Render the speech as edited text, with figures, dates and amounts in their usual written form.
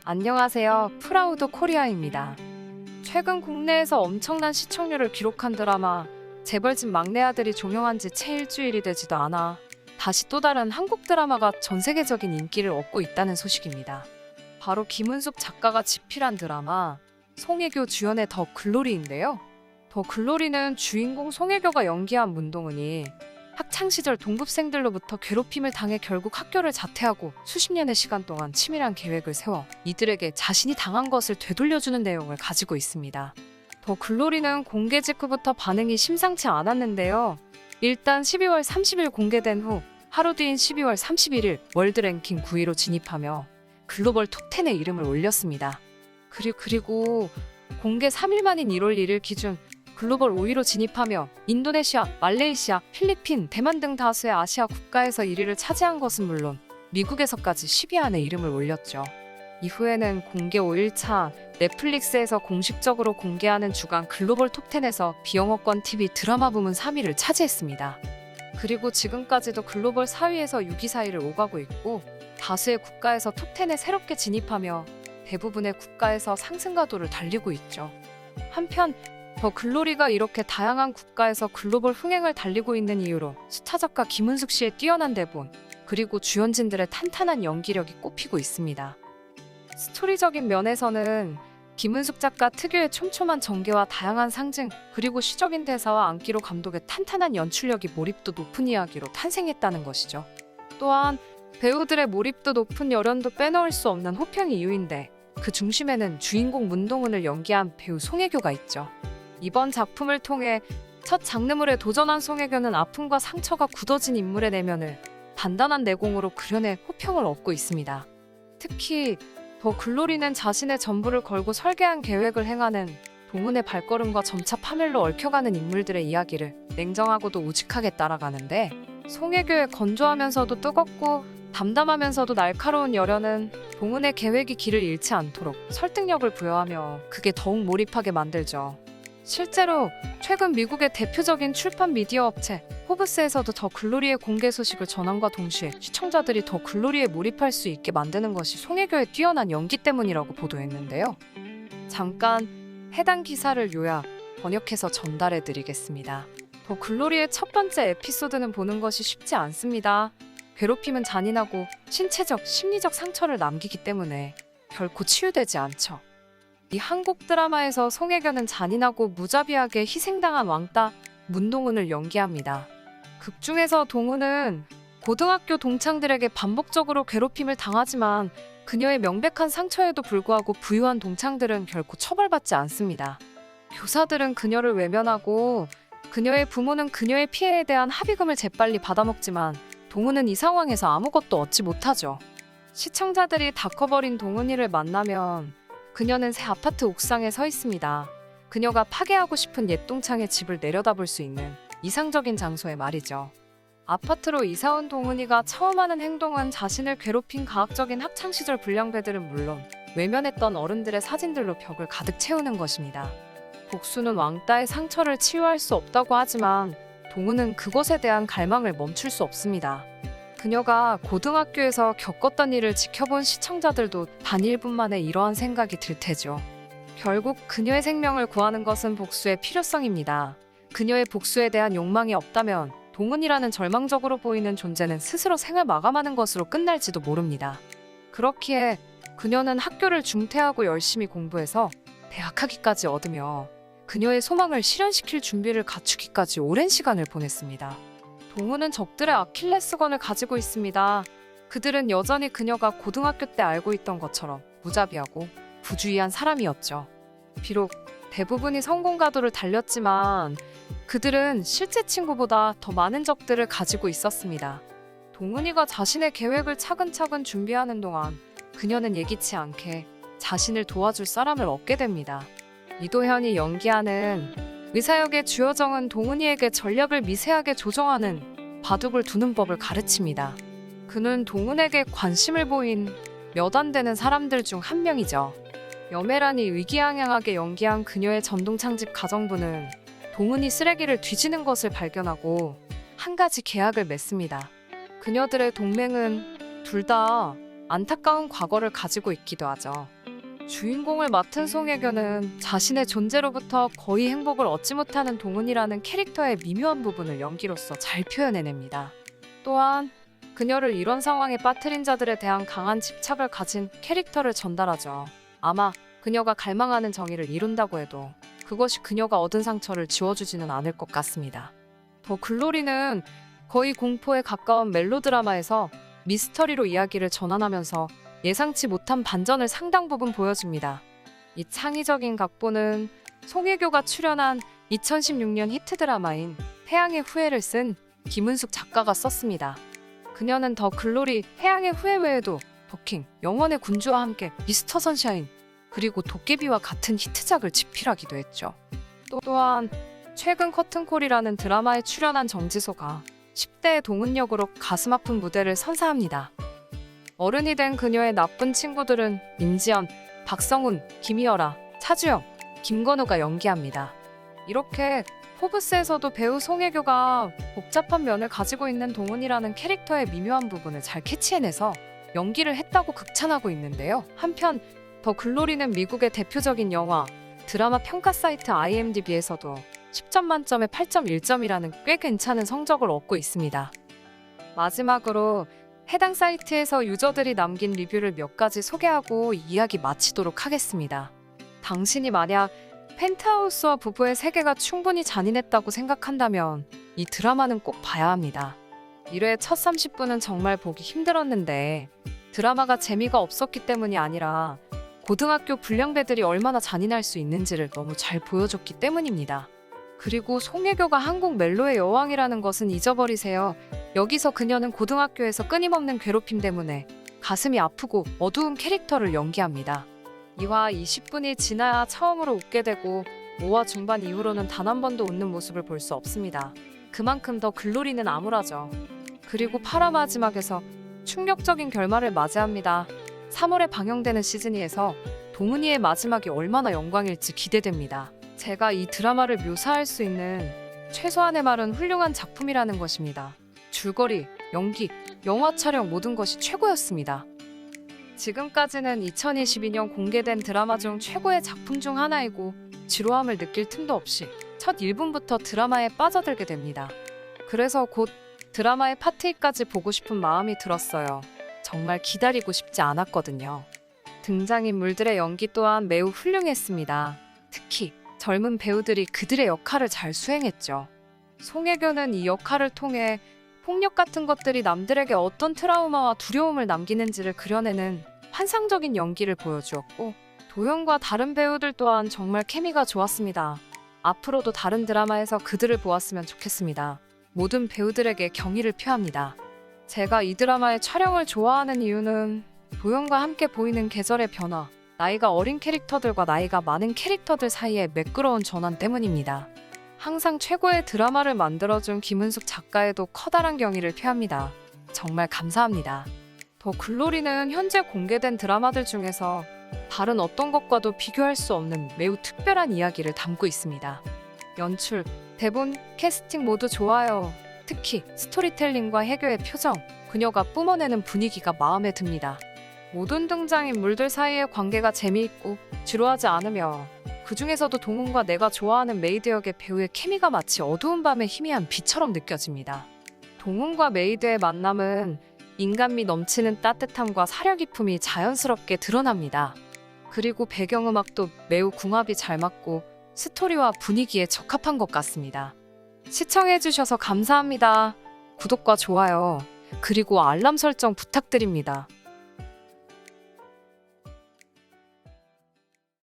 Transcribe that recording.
안녕하세요. 프라우드 코리아입니다. 최근 국내에서 엄청난 시청률을 기록한 드라마 재벌집 막내 아들이 종영한 지 채 일주일이 되지도 않아 다시 또 다른 한국 드라마가 전 세계적인 인기를 얻고 있다는 소식입니다. 바로 김은숙 작가가 집필한 드라마 송혜교 주연의 더 글로리인데요. 더 글로리는 주인공 송혜교가 연기한 문동은이 학창시절 동급생들로부터 괴롭힘을 당해 결국 학교를 자퇴하고 수십 년의 시간 동안 치밀한 계획을 세워 이들에게 자신이 당한 것을 되돌려주는 내용을 가지고 있습니다. 더 글로리는 공개 직후부터 반응이 심상치 않았는데요. 일단 12월 30일 공개된 후 하루 뒤인 12월 31일 월드 랭킹 9위로 진입하며 글로벌 톱10에 이름을 올렸습니다. 그리고 공개 3일 만인 1월 1일 기준 글로벌 5위로 진입하며 인도네시아, 말레이시아, 필리핀, 대만 등 다수의 아시아 국가에서 1위를 차지한 것은 물론 미국에서까지 10위 안에 이름을 올렸죠. 이후에는 공개 5일차 넷플릭스에서 공식적으로 공개하는 주간 글로벌 톱10에서 비영어권 TV 드라마 부문 3위를 차지했습니다. 그리고 지금까지도 글로벌 4위에서 6위 사이를 오가고 있고 다수의 국가에서 톱10에 새롭게 진입하며 대부분의 국가에서 상승가도를 달리고 있죠. 한편 더 글로리가 이렇게 다양한 국가에서 글로벌 흥행을 달리고 있는 이유로 스타 작가 김은숙 씨의 뛰어난 대본, 그리고 주연진들의 탄탄한 연기력이 꼽히고 있습니다. 스토리적인 면에서는 김은숙 작가 특유의 촘촘한 전개와 다양한 상징, 그리고 시적인 대사와 안기로 감독의 탄탄한 연출력이 몰입도 높은 이야기로 탄생했다는 것이죠. 또한 배우들의 몰입도 높은 열연도 빼놓을 수 없는 호평이 이유인데 그 중심에는 주인공 문동은을 연기한 배우 송혜교가 있죠. 이번 작품을 통해 첫 장르물에 도전한 송혜교는 아픔과 상처가 굳어진 인물의 내면을 단단한 내공으로 그려내 호평을 얻고 있습니다. 특히 더 글로리는 자신의 전부를 걸고 설계한 계획을 행하는 동은의 발걸음과 점차 파멸로 얽혀가는 인물들의 이야기를 냉정하고도 우직하게 따라가는데 송혜교의 건조하면서도 뜨겁고 담담하면서도 날카로운 열연은 동은의 계획이 길을 잃지 않도록 설득력을 부여하며 그게 더욱 몰입하게 만들죠. 실제로 최근 미국의 대표적인 출판 미디어 업체 포브스에서도 더 글로리의 공개 소식을 전함과 동시에 시청자들이 더 글로리에 몰입할 수 있게 만드는 것이 송혜교의 뛰어난 연기 때문이라고 보도했는데요. 잠깐 해당 기사를 요약, 번역해서 전달해 드리겠습니다. 더 글로리의 첫 번째 에피소드는 보는 것이 쉽지 않습니다. 괴롭힘은 잔인하고 신체적, 심리적 상처를 남기기 때문에 결코 치유되지 않죠. 이 한국 드라마에서 송혜교는 잔인하고 무자비하게 희생당한 왕따 문동은을 연기합니다. 극중에서 동은은 고등학교 동창들에게 반복적으로 괴롭힘을 당하지만 그녀의 명백한 상처에도 불구하고 부유한 동창들은 결코 처벌받지 않습니다. 교사들은 그녀를 외면하고 그녀의 부모는 그녀의 피해에 대한 합의금을 재빨리 받아먹지만 동은은 이 상황에서 아무것도 얻지 못하죠. 시청자들이 다 커버린 동은이를 만나면 그녀는 새 아파트 옥상에 서 있습니다. 그녀가 파괴하고 싶은 옛 동창의 집을 내려다볼 수 있는 이상적인 장소에 말이죠. 아파트로 이사온 동은이가 처음 하는 행동은 자신을 괴롭힌 가학적인 학창시절 불량배들은 물론 외면했던 어른들의 사진들로 벽을 가득 채우는 것입니다. 복수는 왕따의 상처를 치유할 수 없다고 하지만 동은은 그것에 대한 갈망을 멈출 수 없습니다. 그녀가 고등학교에서 겪었던 일을 지켜본 시청자들도 단 1분 만에 이러한 생각이 들 테죠. 결국 그녀의 생명을 구하는 것은 복수의 필요성입니다. 그녀의 복수에 대한 욕망이 없다면 동은이라는 절망적으로 보이는 존재는 스스로 생을 마감하는 것으로 끝날지도 모릅니다. 그렇기에 그녀는 학교를 중퇴하고 열심히 공부해서 대학 학위까지 얻으며 그녀의 소망을 실현시킬 준비를 갖추기까지 오랜 시간을 보냈습니다. 동은은 적들의 아킬레스건을 가지고 있습니다. 그들은 여전히 그녀가 고등학교 때 알고 있던 것처럼 무자비하고 부주의한 사람이었죠. 비록 대부분이 성공가도를 달렸지만 그들은 실제 친구보다 더 많은 적들을 가지고 있었습니다. 동은이가 자신의 계획을 차근차근 준비하는 동안 그녀는 예기치 않게 자신을 도와줄 사람을 얻게 됩니다. 이도현이 연기하는 의사역의 주여정은 동은이에게 전략을 미세하게 조정하는 바둑을 두는 법을 가르칩니다. 그는 동은에게 관심을 보인 몇 안 되는 사람들 중 한 명이죠. 여메란이 의기양양하게 연기한 그녀의 전동창집 가정부는 동은이 쓰레기를 뒤지는 것을 발견하고 한 가지 계약을 맺습니다. 그녀들의 동맹은 둘 다 안타까운 과거를 가지고 있기도 하죠. 주인공을 맡은 송혜교는 자신의 존재로부터 거의 행복을 얻지 못하는 동훈이라는 캐릭터의 미묘한 부분을 연기로서 잘 표현해냅니다. 또한 그녀를 이런 상황에 빠뜨린 자들에 대한 강한 집착을 가진 캐릭터를 전달하죠. 아마 그녀가 갈망하는 정의를 이룬다고 해도 그것이 그녀가 얻은 상처를 지워주지는 않을 것 같습니다. 더 글로리는 거의 공포에 가까운 멜로드라마에서 미스터리로 이야기를 전환하면서 예상치 못한 반전을 상당 부분 보여줍니다. 이 창의적인 각본은 송혜교가 출연한 2016년 히트 드라마인 태양의 후예를 쓴 김은숙 작가가 썼습니다. 그녀는 더 글로리, 태양의 후예 외에도 더킹, 영원의 군주와 함께 미스터 선샤인, 그리고 도깨비와 같은 히트작을 집필하기도 했죠. 또한 최근 커튼콜이라는 드라마에 출연한 정지소가 10대의 동은 역으로 가슴 아픈 무대를 선사합니다. 어른이 된 그녀의 나쁜 친구들은 임지연, 박성훈, 김희열아, 차주영, 김건우가 연기합니다. 이렇게 포브스에서도 배우 송혜교가 복잡한 면을 가지고 있는 동훈이라는 캐릭터의 미묘한 부분을 잘 캐치해내서 연기를 했다고 극찬하고 있는데요. 한편 더 글로리는 미국의 대표적인 영화, 드라마 평가 사이트 IMDb에서도 10점 만점에 8.1점이라는 꽤 괜찮은 성적을 얻고 있습니다. 마지막으로 해당 사이트에서 유저들이 남긴 리뷰를 몇 가지 소개하고 이야기 마치도록 하겠습니다. 당신이 만약 펜트하우스와 부부의 세계가 충분히 잔인했다고 생각한다면 이 드라마는 꼭 봐야 합니다. 1회 첫 30분은 정말 보기 힘들었는데 드라마가 재미가 없었기 때문이 아니라 고등학교 불량배들이 얼마나 잔인할 수 있는지를 너무 잘 보여줬기 때문입니다. 그리고 송혜교가 한국 멜로의 여왕이라는 것은 잊어버리세요. 여기서 그녀는 고등학교에서 끊임없는 괴롭힘 때문에 가슴이 아프고 어두운 캐릭터를 연기합니다. 2화 20분이 지나야 처음으로 웃게 되고 5화 중반 이후로는 단 한 번도 웃는 모습을 볼 수 없습니다. 그만큼 더 글로리는 암울하죠. 그리고 8화 마지막에서 충격적인 결말을 맞이합니다. 3월에 방영되는 시즌2에서 동훈이의 마지막이 얼마나 영광일지 기대됩니다. 제가 이 드라마를 묘사할 수 있는 최소한의 말은 훌륭한 작품이라는 것입니다. 줄거리, 연기, 영화 촬영 모든 것이 최고였습니다. 지금까지는 2022년 공개된 드라마 중 최고의 작품 중 하나이고 지루함을 느낄 틈도 없이 첫 1분부터 드라마에 빠져들게 됩니다. 그래서 곧 드라마의 파트 2까지 보고 싶은 마음이 들었어요. 정말 기다리고 싶지 않았거든요. 등장인물들의 연기 또한 매우 훌륭했습니다. 특히 젊은 배우들이 그들의 역할을 잘 수행했죠. 송혜교는 이 역할을 통해 폭력 같은 것들이 남들에게 어떤 트라우마와 두려움을 남기는지를 그려내는 환상적인 연기를 보여주었고 도현과 다른 배우들 또한 정말 케미가 좋았습니다. 앞으로도 다른 드라마에서 그들을 보았으면 좋겠습니다. 모든 배우들에게 경의를 표합니다. 제가 이 드라마의 촬영을 좋아하는 이유는 도현과 함께 보이는 계절의 변화, 나이가 어린 캐릭터들과 나이가 많은 캐릭터들 사이의 매끄러운 전환 때문입니다. 항상 최고의 드라마를 만들어준 김은숙 작가에도 커다란 경의를 표합니다. 정말 감사합니다. 더 글로리는 현재 공개된 드라마들 중에서 다른 어떤 것과도 비교할 수 없는 매우 특별한 이야기를 담고 있습니다. 연출, 대본, 캐스팅 모두 좋아요. 특히 스토리텔링과 혜교의 표정, 그녀가 뿜어내는 분위기가 마음에 듭니다. 모든 등장인물들 사이의 관계가 재미있고 지루하지 않으며 그 중에서도 동훈과 내가 좋아하는 메이드 역의 배우의 케미가 마치 어두운 밤의 희미한 빛처럼 느껴집니다. 동훈과 메이드의 만남은 인간미 넘치는 따뜻함과 사려 깊음이 자연스럽게 드러납니다. 그리고 배경음악도 매우 궁합이 잘 맞고 스토리와 분위기에 적합한 것 같습니다. 시청해주셔서 감사합니다. 구독과 좋아요, 그리고 알람 설정 부탁드립니다.